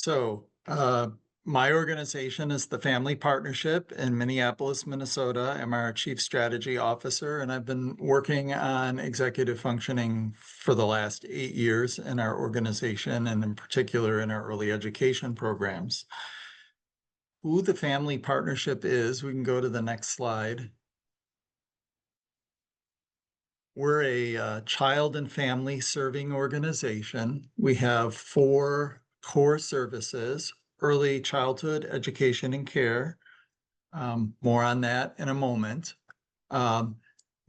So, my organization is the Family Partnership in Minneapolis, Minnesota. I'm our Chief Strategy Officer, and I've been working on executive functioning for the last 8 years in our organization, and in particular in our early education programs. Who the Family Partnership is, we can go to the next slide. We're a child and family serving organization. We have four core services: early childhood education and care. More on that in a moment. Um,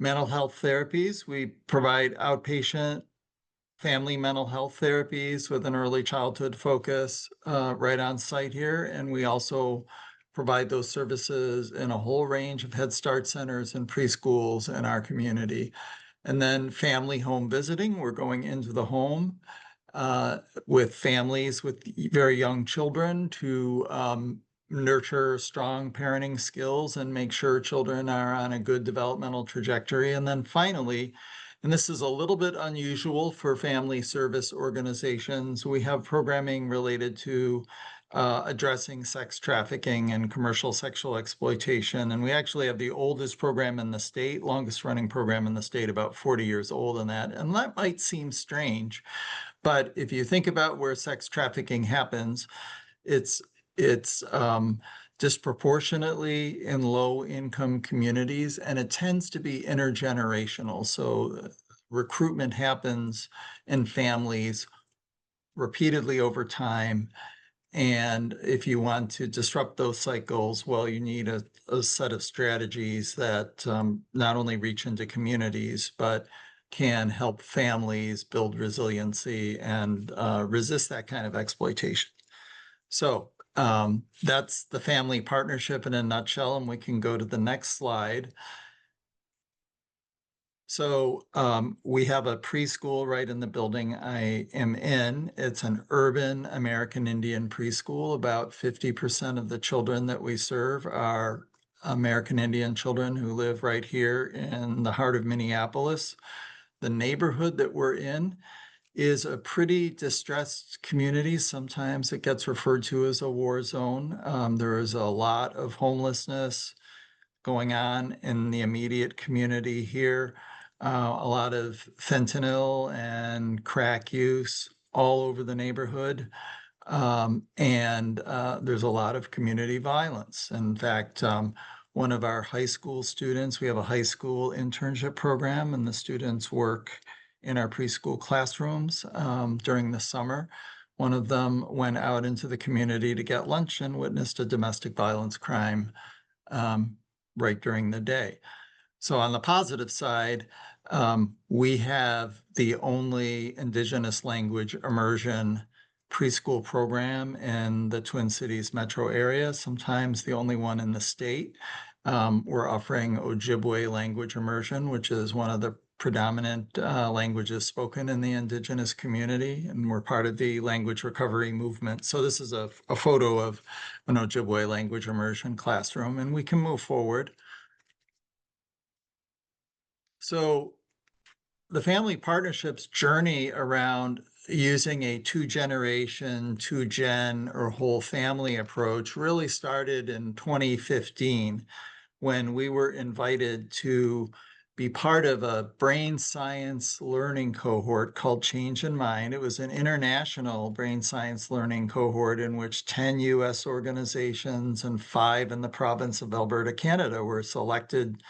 Mental health therapies. We provide outpatient family mental health therapies with an early childhood focus right on site here. And we also provide those services in a whole range of Head Start centers and preschools in our community. And then family home visiting. We're going into the home with families with very young children to nurture strong parenting skills and make sure children are on a good developmental trajectory. And then finally, and this is a little bit unusual for family service organizations, we have programming related to addressing sex trafficking and commercial sexual exploitation. And we actually have the oldest program in the state, longest running program in the state, about 40 years old in that. And that might seem strange, but if you think about where sex trafficking happens, it's it's disproportionately in low-income communities, and it tends to be intergenerational. So recruitment happens in families repeatedly over time. And if you want to disrupt those cycles, well, you need a set of strategies that not only reach into communities, but can help families build resiliency and resist that kind of exploitation. So that's the Family Partnership in a nutshell, and we can go to the next slide. So we have a preschool right in the building I am in. It's an urban American Indian preschool. About 50% of the children that we serve are American Indian children who live right here in the heart of Minneapolis. The neighborhood that we're in is a pretty distressed community. Sometimes it gets referred to as a war zone. There is a lot of homelessness going on in the immediate community here. A lot of fentanyl and crack use all over the neighborhood. And there's a lot of community violence. In fact, one of our high school students, we have a high school internship program, and the students work in our preschool classrooms during the summer. One of them went out into the community to get lunch and witnessed a domestic violence crime right during the day. So on the positive side, we have the only Indigenous language immersion preschool program in the Twin Cities metro area, sometimes the only one in the state. We're offering Ojibwe language immersion, which is one of the predominant languages spoken in the Indigenous community, and we're part of the language recovery movement. So this is a photo of an Ojibwe language immersion classroom, and we can move forward. So the Family Partnership's journey around using a two-generation, two-gen, or whole family approach really started in 2015 when we were invited to be part of a brain science learning cohort called Change in Mind. It was an international brain science learning cohort in which 10 US organizations and 5 in the province of Alberta, Canada, were selected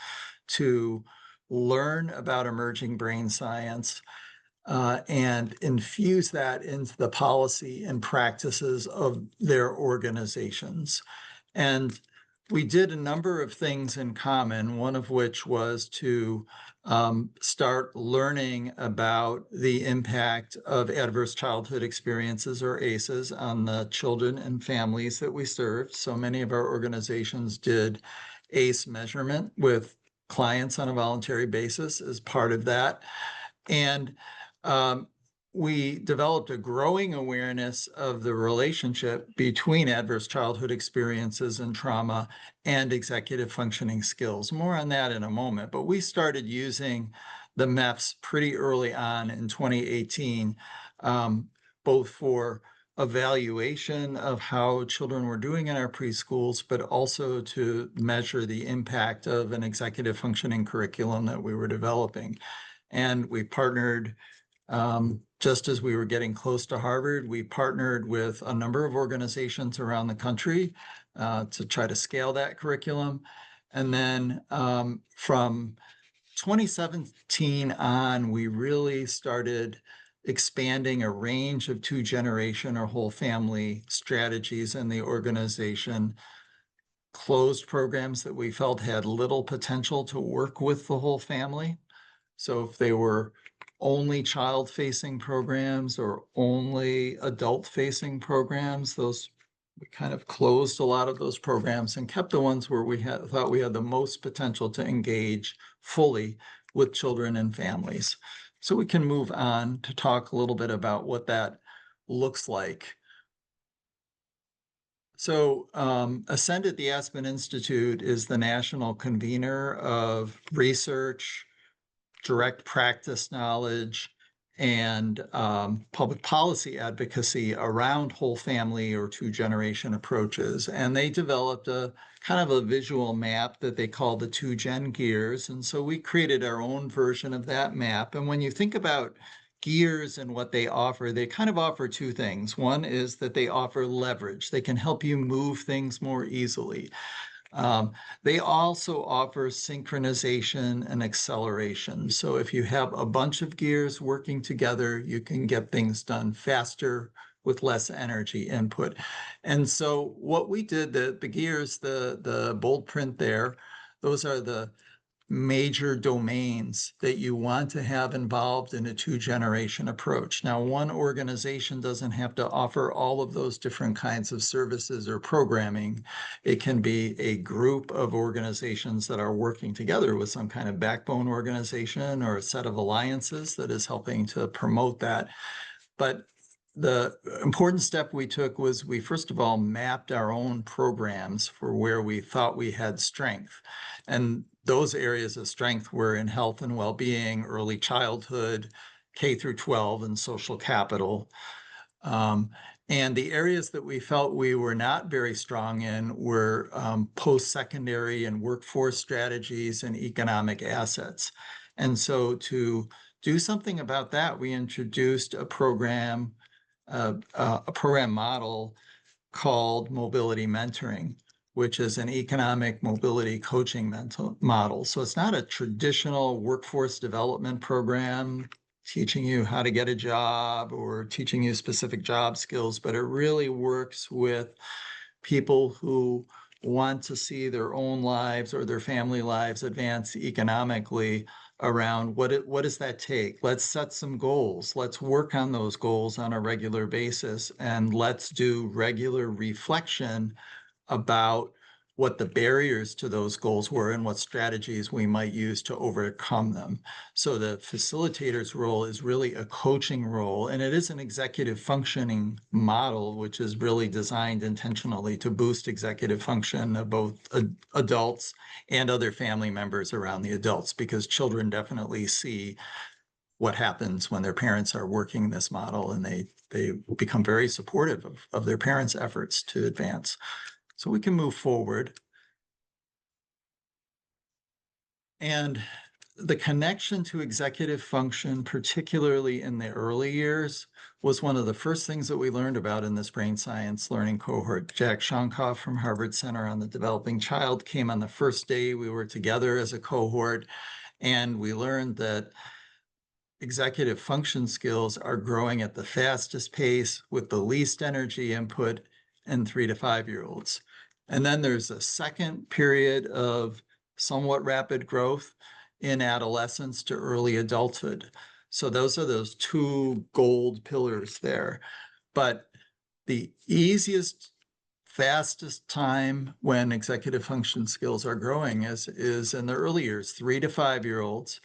to learn about emerging brain science and infuse that into the policy and practices of their organizations. And we did a number of things in common, one of which was to start learning about the impact of adverse childhood experiences, or ACEs, on the children and families that we served. So many of our organizations did ACE measurement with clients on a voluntary basis as part of that. And we developed a growing awareness of the relationship between adverse childhood experiences and trauma and executive functioning skills. More on that in a moment, but we started using the MEFs pretty early on in 2018, both for evaluation of how children were doing in our preschools, but also to measure the impact of an executive functioning curriculum that we were developing. And we partnered, just as we were getting close to Harvard, we partnered with a number of organizations around the country to try to scale that curriculum. And then from 2017 on, we really started expanding a range of two-generation or whole family strategies in the organization, closed programs that we felt had little potential to work with the whole family. So if they were only child-facing programs or only adult-facing programs, we kind of closed a lot of those programs and kept the ones where we thought we had the most potential to engage fully with children and families. So we can move on to talk a little bit about what that looks like. So Ascend at the Aspen Institute is the national convener of research, direct practice knowledge, and public policy advocacy around whole family or two-generation approaches. And they developed a kind of a visual map that they call the two-gen gears. And so we created our own version of that map. And when you think about gears and what they offer, they kind of offer two things. One is that they offer leverage. They can help you move things more easily. They also offer synchronization and acceleration. So if you have a bunch of gears working together, you can get things done faster with less energy input. And so what we did, the gears, the bold print there, those are the major domains that you want to have involved in a two-generation approach. Now, one organization doesn't have to offer all of those different kinds of services or programming. It can be a group of organizations that are working together with some kind of backbone organization or a set of alliances that is helping to promote that. But the important step we took was we first of all mapped our own programs for where we thought we had strength. And those areas of strength were in health and well-being, early childhood, K through 12, and social capital. And the areas that we felt we were not very strong in were post-secondary and workforce strategies and economic assets. And so to do something about that, we introduced a program model called mobility mentoring, which is an economic mobility coaching model. So it's not a traditional workforce development program teaching you how to get a job or teaching you specific job skills, but it really works with people who want to see their own lives or their family lives advance economically around what does that take? Let's set some goals. Let's work on those goals on a regular basis, and let's do regular reflection about what the barriers to those goals were and what strategies we might use to overcome them. So the facilitator's role is really a coaching role, and it is an executive functioning model, which is really designed intentionally to boost executive function of both adults and other family members around the adults, because children definitely see what happens when their parents are working this model, and they become very supportive of their parents' efforts to advance. So we can move forward. And the connection to executive function, particularly in the early years, was one of the first things that we learned about in this brain science learning cohort. Jack Shonkoff from Harvard Center on the Developing Child came on the first day we were together as a cohort, and we learned that executive function skills are growing at the fastest pace with the least energy input in 3 to 5-year-olds. And then there's a second period of somewhat rapid growth in adolescence to early adulthood. So those are those two gold pillars there. But the easiest, fastest time when executive function skills are growing is in the early years, 3 to 5-year-olds.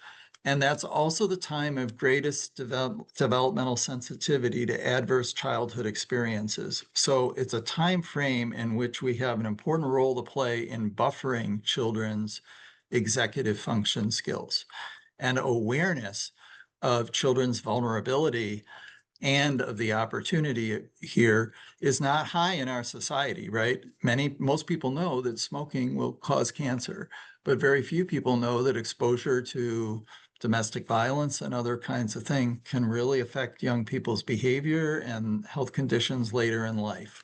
And that's also the time of greatest developmental sensitivity to adverse childhood experiences. So it's a time frame in which we have an important role to play in buffering children's executive function skills. And awareness of children's vulnerability and of the opportunity here is not high in our society, right? Most people know that smoking will cause cancer, but very few people know that exposure to domestic violence and other kinds of things can really affect young people's behavior and health conditions later in life.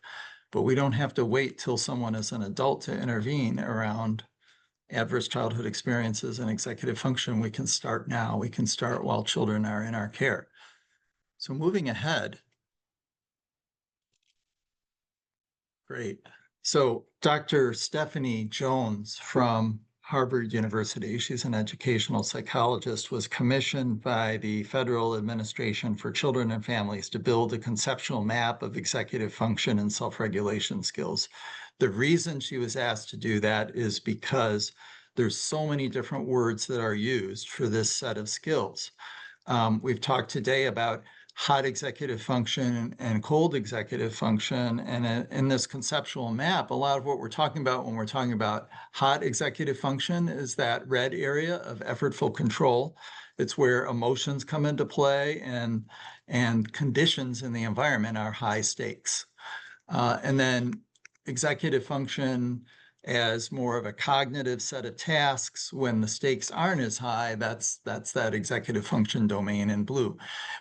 But we don't have to wait till someone is an adult to intervene around adverse childhood experiences and executive function. We can start now. We can start while children are in our care. So moving ahead. Great. So Dr. Stephanie Jones from Harvard University, she's an educational psychologist, was commissioned by the Federal Administration for Children and Families to build a conceptual map of executive function and self-regulation skills. The reason she was asked to do that is because there's so many different words that are used for this set of skills. We've talked today about hot executive function and cold executive function. And in this conceptual map, a lot of what we're talking about when we're talking about hot executive function is that red area of effortful control. It's where emotions come into play and conditions in the environment are high stakes. And then executive function as more of a cognitive set of tasks when the stakes aren't as high, that's that executive function domain in blue.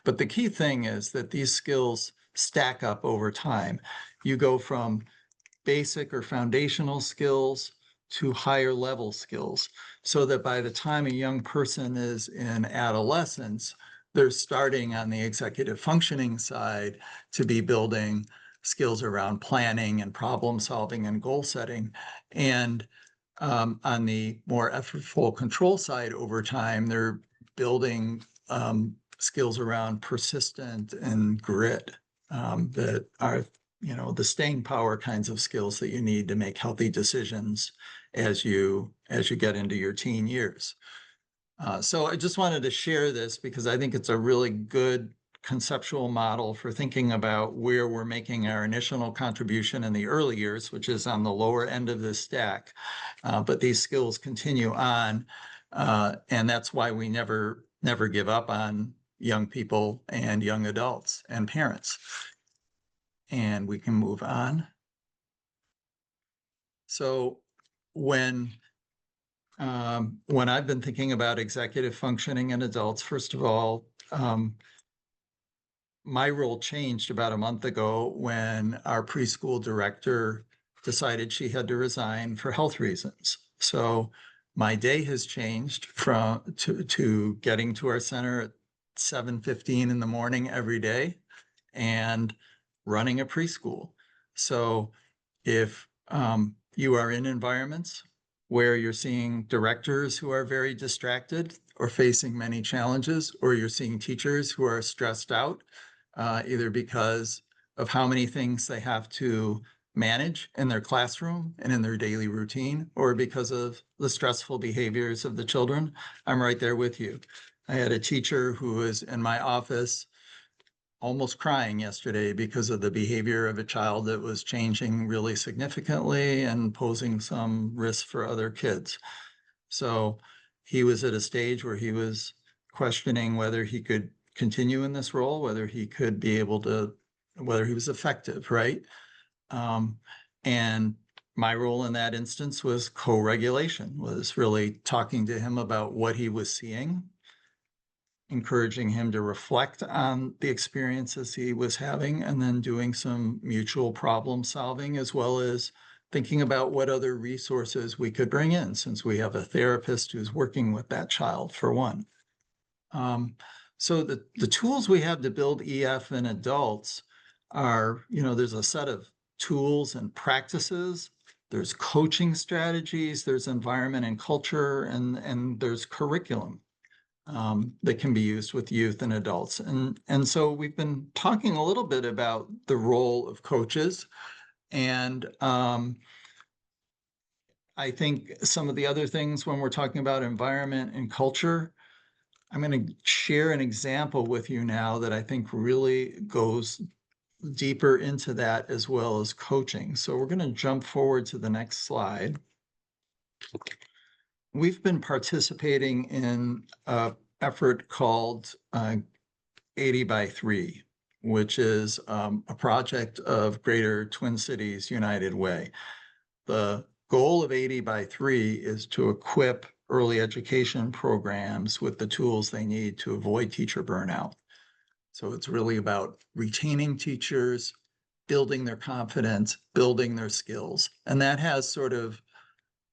But the key thing is that these skills stack up over time. You go from basic or foundational skills to higher level skills, so that by the time a young person is in adolescence, they're starting on the executive functioning side to be building skills around planning and problem solving and goal setting. And on the more effortful control side over time, they're building skills around persistent and grit that are, the staying power kinds of skills that you need to make healthy decisions as you get into your teen years. So I just wanted to share this because I think it's a really good conceptual model for thinking about where we're making our initial contribution in the early years, which is on the lower end of the stack. But these skills continue on, and that's why we never give up on young people and young adults and parents. And we can move on. So when I've been thinking about executive functioning in adults, first of all, my role changed about a month ago when our preschool director decided she had to resign for health reasons. So my day has changed to getting to our center at 7:15 in the morning every day and running a preschool. So if you are in environments where you're seeing directors who are very distracted or facing many challenges, or you're seeing teachers who are stressed out, either because of how many things they have to manage in their classroom and in their daily routine, or because of the stressful behaviors of the children, I'm right there with you. I had a teacher who was in my office almost crying yesterday because of the behavior of a child that was changing really significantly and posing some risk for other kids. So he was at a stage where he was questioning whether he could continue in this role, whether he could be able to, whether he was effective, right? And my role in that instance was co-regulation, was really talking to him about what he was seeing, encouraging him to reflect on the experiences he was having, and then doing some mutual problem solving, as well as thinking about what other resources we could bring in, since we have a therapist who's working with that child, for one. So the tools we have to build EF in adults are, there's a set of tools and practices, there's coaching strategies, there's environment and culture, and there's curriculum that can be used with youth and adults. And so we've been talking a little bit about the role of coaches. And I think some of the other things when we're talking about environment and culture, I'm going to share an example with you now that I think really goes deeper into that, as well as coaching. So we're going to jump forward to the next slide. We've been participating in an effort called 80 by 3. which is a project of Greater Twin Cities United Way. The goal of 80 by 3 is to equip early education programs with the tools they need to avoid teacher burnout. So it's really about retaining teachers, building their confidence, building their skills. And that has sort of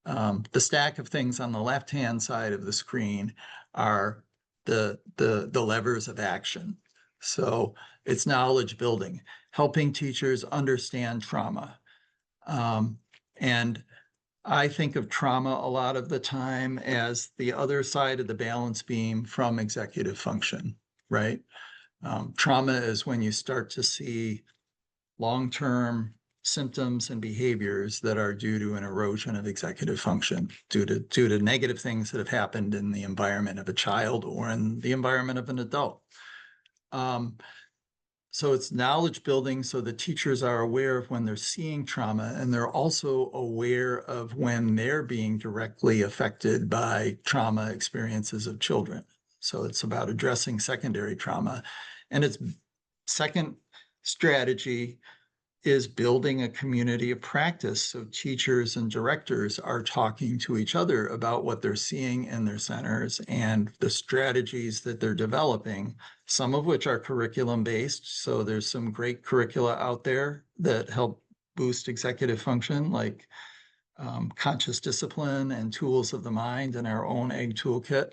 the stack of things on the left-hand side of the screen are the levers of action. So it's knowledge building, helping teachers understand trauma. And I think of trauma a lot of the time as the other side of the balance beam from executive function, right? Trauma is when you start to see long-term symptoms and behaviors that are due to an erosion of executive function, due to negative things that have happened in the environment of a child or in the environment of an adult. So it's knowledge building so the teachers are aware of when they're seeing trauma, and they're also aware of when they're being directly affected by trauma experiences of children. So it's about addressing secondary trauma. And its second strategy is building a community of practice so teachers and directors are talking to each other about what they're seeing in their centers and the strategies that they're developing, some of which are curriculum based. So there's some great curricula out there that help boost executive function, like conscious discipline and tools of the mind and our own egg toolkit.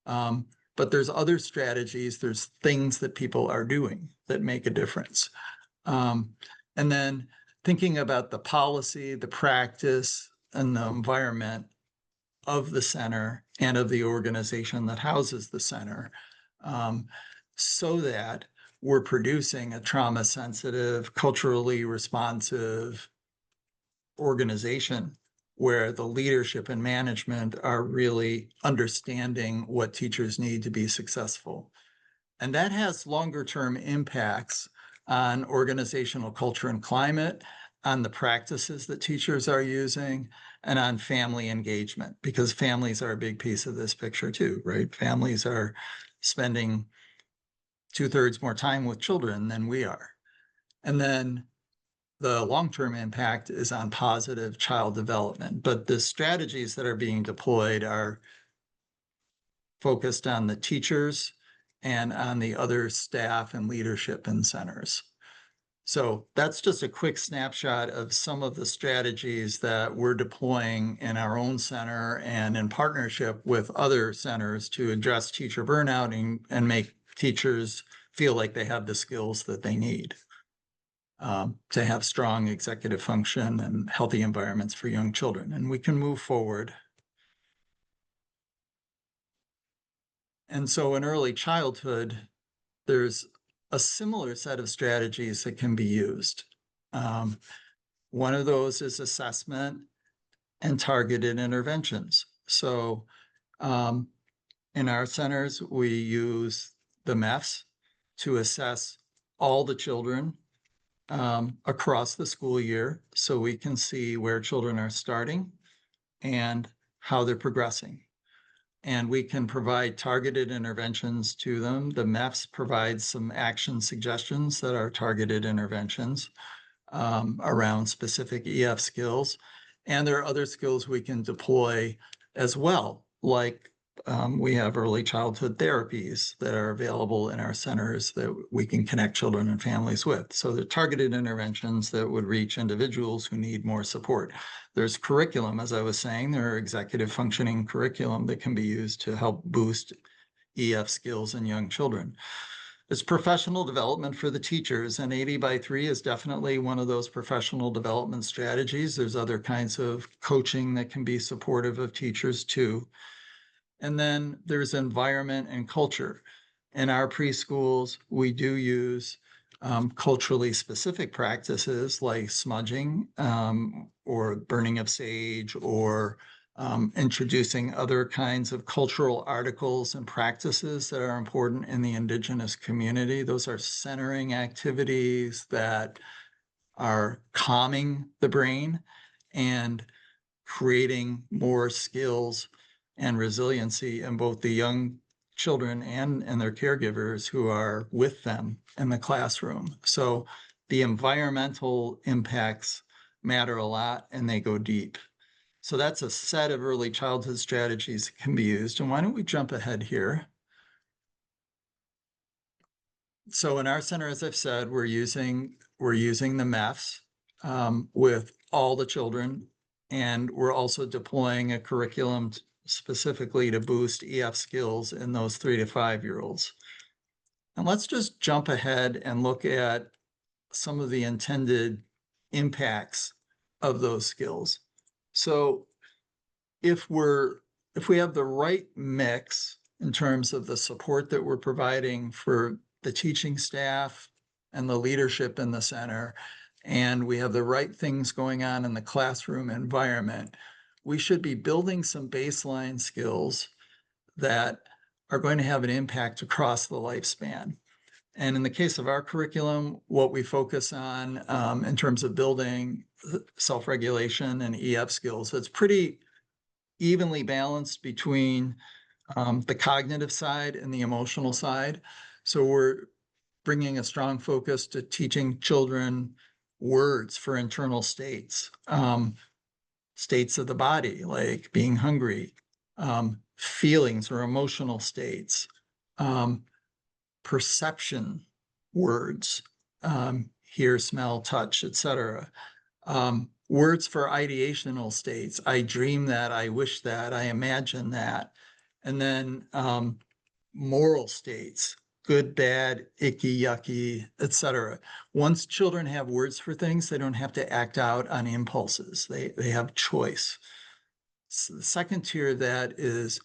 But there's other strategies, there's things that people are doing that make a difference. And then thinking about the policy, the practice, and the environment of the center and of the organization that houses the center, so that we're producing a trauma-sensitive, culturally responsive organization where the leadership and management are really understanding what teachers need to be successful. And that has longer-term impacts on organizational culture and climate, on the practices that teachers are using, and on family engagement, because families are a big piece of this picture too, right? Families are spending 2/3 more time with children than we are. And then the long-term impact is on positive child development. But the strategies that are being deployed are focused on the teachers and on the other staff and leadership in centers. So that's just a quick snapshot of some of the strategies that we're deploying in our own center and in partnership with other centers to address teacher burnout and make teachers feel like they have the skills that they need to have strong executive function and healthy environments for young children. And we can move forward. And so in early childhood, there's a similar set of strategies that can be used. One of those is assessment and targeted interventions. So in our centers, we use the MEFs to assess all the children across the school year so we can see where children are starting and how they're progressing. And we can provide targeted interventions to them. The MEFs provide some action suggestions that are targeted interventions around specific EF skills. And there are other skills we can deploy as well, like we have early childhood therapies that are available in our centers that we can connect children and families with. So they're targeted interventions that would reach individuals who need more support. There's curriculum, as I was saying, there are executive functioning curriculum that can be used to help boost EF skills in young children. It's professional development for the teachers, and 80 by 3 is definitely one of those professional development strategies. There's other kinds of coaching that can be supportive of teachers too. And then there's environment and culture. In our preschools, we do use culturally specific practices like smudging or burning of sage or introducing other kinds of cultural articles and practices that are important in the Indigenous community. Those are centering activities that are calming the brain and creating more skills and resiliency in both the young children and their caregivers who are with them in the classroom. So the environmental impacts matter a lot and they go deep. So that's a set of early childhood strategies that can be used. And why don't we jump ahead here? So in our center, as I've said, we're using the MEFs with all the children, and we're also deploying a curriculum specifically to boost EF skills in those 3 to 5-year-olds. And let's just jump ahead and look at some of the intended impacts of those skills. So if we have the right mix in terms of the support that we're providing for the teaching staff and the leadership in the center, and we have the right things going on in the classroom environment, we should be building some baseline skills that are going to have an impact across the lifespan. And in the case of our curriculum, what we focus on in terms of building self-regulation and EF skills, it's pretty evenly balanced between the cognitive side and the emotional side. So we're bringing a strong focus to teaching children words for internal states, states of the body, like being hungry, feelings or emotional states, perception words, hear, smell, touch, etc. Words for ideational states. I dream that, I wish that, I imagine that. And then moral states, good, bad, icky, yucky, etc. Once children have words for things, they don't have to act out on impulses. They have choice. So the second tier of that is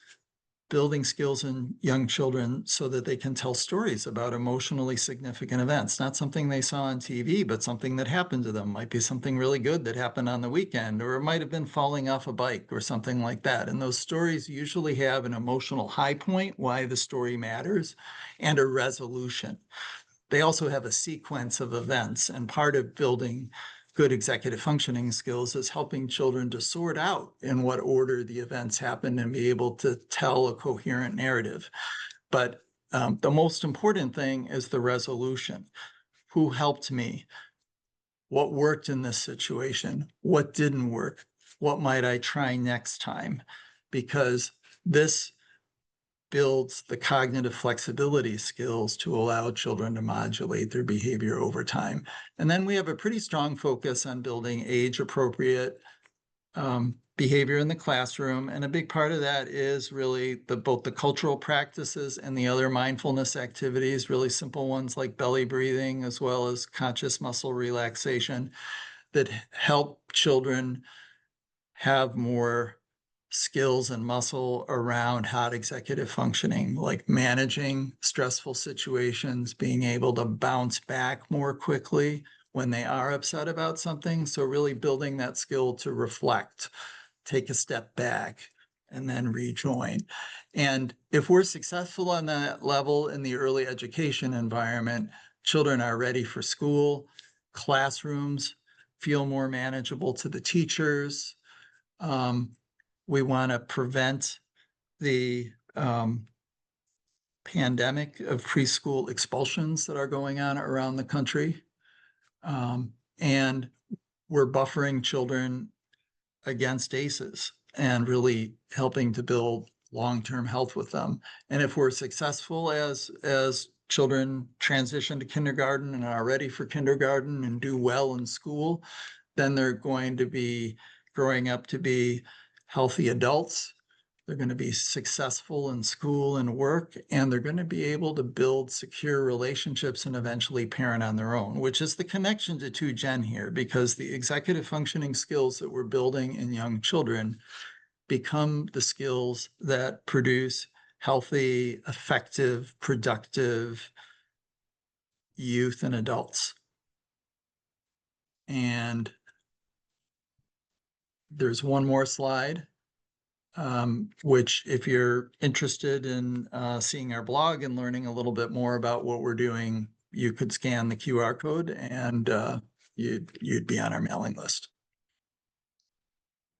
building skills in young children so that they can tell stories about emotionally significant events, not something they saw on TV, but something that happened to them. Might be something really good that happened on the weekend, or it might have been falling off a bike or something like that. And those stories usually have an emotional high point, why the story matters, and a resolution. They also have a sequence of events, and part of building good executive functioning skills is helping children to sort out in what order the events happen and be able to tell a coherent narrative. But the most important thing is the resolution. Who helped me? What worked in this situation? What didn't work? What might I try next time? Because this builds the cognitive flexibility skills to allow children to modulate their behavior over time. And then we have a pretty strong focus on building age-appropriate behavior in the classroom. And a big part of that is really both the cultural practices and the other mindfulness activities, really simple ones like belly breathing, as well as conscious muscle relaxation, that help children have more skills and muscle around hot executive functioning, like managing stressful situations, being able to bounce back more quickly when they are upset about something. So really building that skill to reflect, take a step back, and then rejoin. And if we're successful on that level in the early education environment, children are ready for school, classrooms feel more manageable to the teachers. We want to prevent the pandemic of preschool expulsions that are going on around the country. And we're buffering children against ACEs and really helping to build long-term health with them. And if we're successful as children transition to kindergarten and are ready for kindergarten and do well in school, then they're going to be growing up to be healthy adults. They're going to be successful in school and work, and they're going to be able to build secure relationships and eventually parent on their own, which is the connection to 2Gen here, because the executive functioning skills that we're building in young children become the skills that produce healthy, effective, productive youth and adults. And there's one more slide, which if you're interested in seeing our blog and learning a little bit more about what we're doing, you could scan the QR code and you'd be on our mailing list.